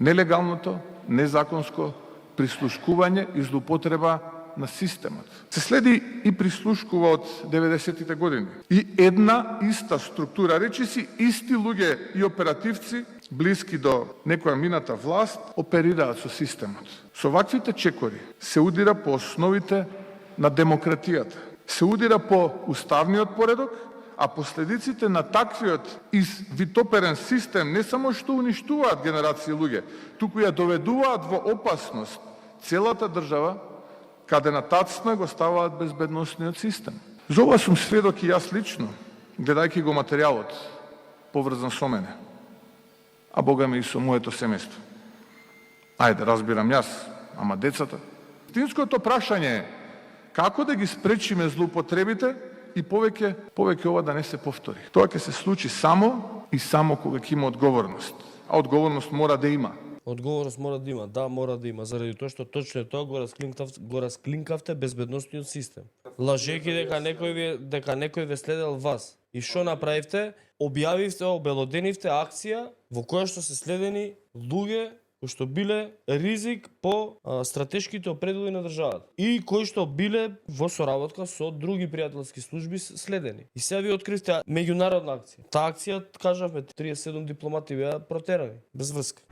нелегалното, незаконско прислушкување и злоупотреба на системот. Се следи и прислушкува од 90-тите години. И една иста структура, речиси исти луѓе и оперативци, блиски до некоја мината власт, оперираат со системот. Со ваквите чекори се удира по основите на демократијата, се удира по уставниот поредок, а последиците на таквиот витоперен систем не само што уништуваат генерации луѓе, туку ја доведуваат во опасност целата држава, каде на тацна го ставаат безбедносниот систем. За ова сум сведок и јас лично, гледајќи го материјалот поврзан со мене, а Бога ми и со моето семејство. Ајде, разбирам јас, ама децата. Вистинското прашање е како да ги спречиме злоупотребите и повеќе ова да не се повтори. Тоа ќе се случи само и само кога ќе има одговорност. А одговорност мора да има. Одговорност мора да има, да, мора да има, заради тоа што точно е тоа го расклинкавте безбедносниот систем. Лажејќи дека некој ве следел вас. И што направивте? Објавивте, обелоденивте акција во која што се следени луѓе кои што биле ризик по стратешките определи на државата и кои што биле во соработка со други пријателски служби следени. И сега ви откривте меѓународна акција. Таа акција, кажавме, 37 дипломати беа протерани без врска.